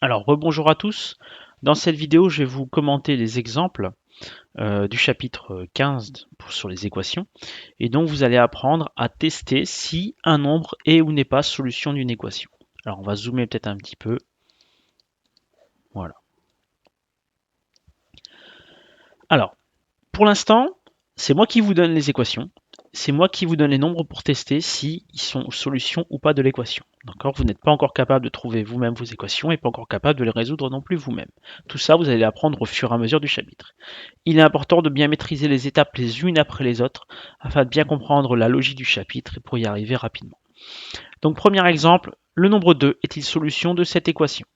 Alors, rebonjour à tous. Dans cette vidéo, je vais vous commenter les exemples du chapitre 15 sur les équations. Et donc, vous allez apprendre à tester si un nombre est ou n'est pas solution d'une équation. Alors, on va zoomer peut-être un petit peu. Voilà. Alors, pour l'instant, c'est moi qui vous donne les équations. C'est moi qui vous donne les nombres pour tester s'ils sont solution ou pas de l'équation. D'accord? Vous n'êtes pas encore capable de trouver vous-même vos équations et pas encore capable de les résoudre non plus vous-même. Tout ça, vous allez l'apprendre au fur et à mesure du chapitre. Il est important de bien maîtriser les étapes les unes après les autres afin de bien comprendre la logique du chapitre et pour y arriver rapidement. Donc premier exemple, le nombre 2 est-il solution de cette équation?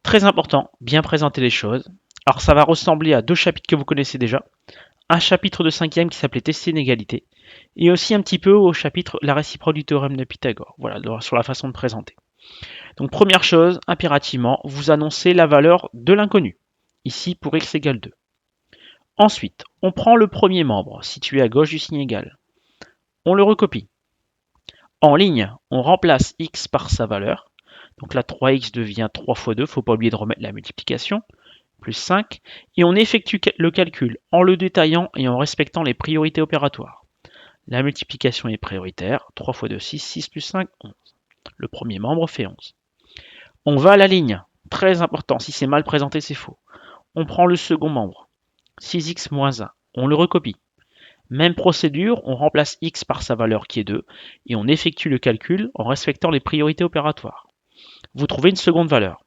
Très important, bien présenter les choses. Alors ça va ressembler à deux chapitres que vous connaissez déjà. Un chapitre de cinquième qui s'appelait Tester une égalité et aussi un petit peu au chapitre La réciproque du théorème de Pythagore. Voilà, sur la façon de présenter. Donc première chose, impérativement, vous annoncez la valeur de l'inconnu. Ici pour x égale 2. Ensuite, on prend le premier membre, situé à gauche du signe égal. On le recopie. En ligne, on remplace x par sa valeur. Donc là, 3x devient 3 fois 2, il ne faut pas oublier de remettre la multiplication, plus 5. Et on effectue le calcul en le détaillant et en respectant les priorités opératoires. La multiplication est prioritaire, 3 fois 2, 6, 6 plus 5, 11. Le premier membre fait 11. On va à la ligne, très important, si c'est mal présenté, c'est faux. On prend le second membre, 6x moins 1, on le recopie. Même procédure, on remplace x par sa valeur qui est 2 et on effectue le calcul en respectant les priorités opératoires. Vous trouvez une seconde valeur.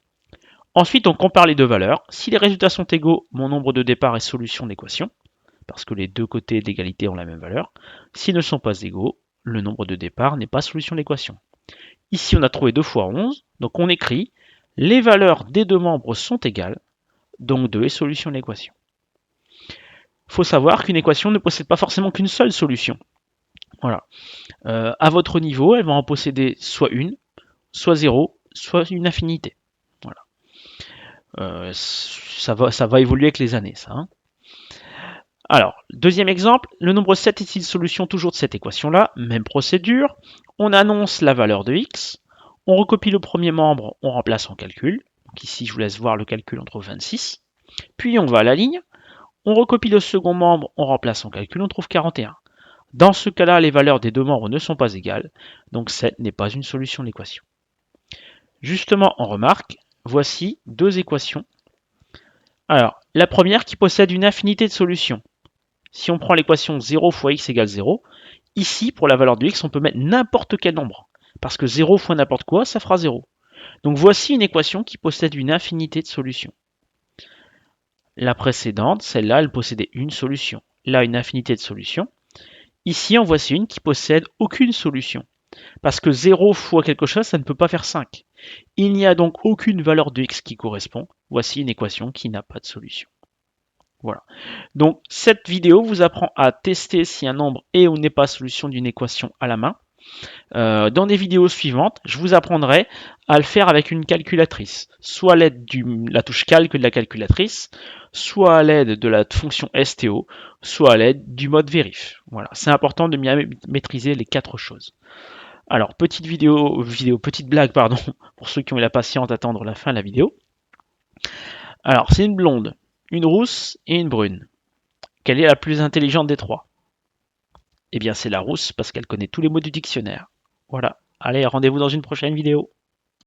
Ensuite, on compare les deux valeurs. Si les résultats sont égaux, mon nombre de départ est solution d'équation, parce que les deux côtés d'égalité ont la même valeur. S'ils ne sont pas égaux, le nombre de départ n'est pas solution d'équation. Ici, on a trouvé 2 fois 11, donc on écrit les valeurs des deux membres sont égales, donc 2 est solution de l'équation. Il faut savoir qu'une équation ne possède pas forcément qu'une seule solution. Voilà. À votre niveau, elle va en posséder soit une, soit zéro, soit une infinité. Voilà. Ça va évoluer avec les années, ça. Hein. Alors, deuxième exemple, le nombre 7 est-il solution toujours de cette équation-là? Même procédure. On annonce la valeur de x. On recopie le premier membre, on remplace en calcul. Donc ici, je vous laisse voir le calcul entre 26. Puis on va à la ligne. On recopie le second membre, on remplace en calcul, on trouve 41. Dans ce cas-là, les valeurs des deux membres ne sont pas égales, donc 7 n'est pas une solution de l'équation. Justement, on remarque, voici deux équations. Alors, la première qui possède une infinité de solutions. Si on prend l'équation 0 fois x égale 0, ici, pour la valeur de x, on peut mettre n'importe quel nombre. Parce que 0 fois n'importe quoi, ça fera 0. Donc voici une équation qui possède une infinité de solutions. La précédente, celle-là, elle possédait une solution. Là, une infinité de solutions. Ici, en voici une qui possède aucune solution. Parce que 0 fois quelque chose, ça ne peut pas faire 5. Il n'y a donc aucune valeur de x qui correspond. Voici une équation qui n'a pas de solution. Voilà. Donc cette vidéo vous apprend à tester si un nombre est ou n'est pas solution d'une équation à la main. Dans des vidéos suivantes, je vous apprendrai à le faire avec une calculatrice, soit à l'aide de la touche calque de la calculatrice, soit à l'aide de la fonction STO, soit à l'aide du mode vérif. Voilà, c'est important de bien maîtriser les quatre choses. Alors, petite blague, pardon, pour ceux qui ont eu la patience d'attendre la fin de la vidéo. Alors, c'est une blonde, une rousse et une brune. Quelle est la plus intelligente des trois? Eh bien, c'est la rousse parce qu'elle connaît tous les mots du dictionnaire. Voilà. Allez, rendez-vous dans une prochaine vidéo.